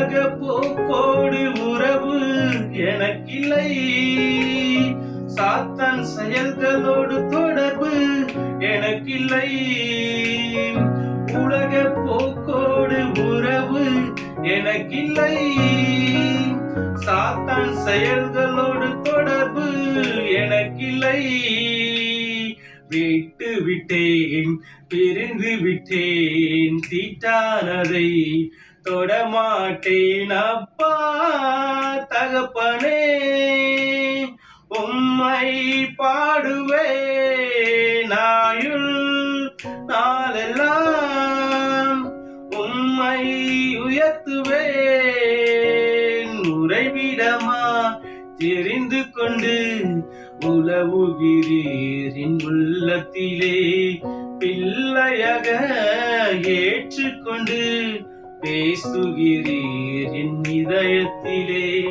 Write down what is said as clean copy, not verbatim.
உலக போக்கோடு உறவு எனக்கில்லை. சாத்தான் செயல்களோடு தொடர்பு எனக்கில்லை. உலக போக்கோடு உறவு எனக்கில்லை. சாத்தான் செயல்களோடு தொடர்பு எனக்கில்லை. விட்டு விட்டேன், பிரிந்து விட்டேன், தீட்டானதை தொடமாட்டேன். அப்பா தகப்பனே, உம்மை பாடுவேன் ஆயுள் நாளெல்லாம். உம்மை உயர்த்துவேன். உறைவிடமா தெரிந்து கொண்டு உலவுகிறீர் என் உள்ளத்திலே. பிள்ளையாக ஏற்றுக்கொண்டு பேசுகிறீர் என் இதயத்திலே.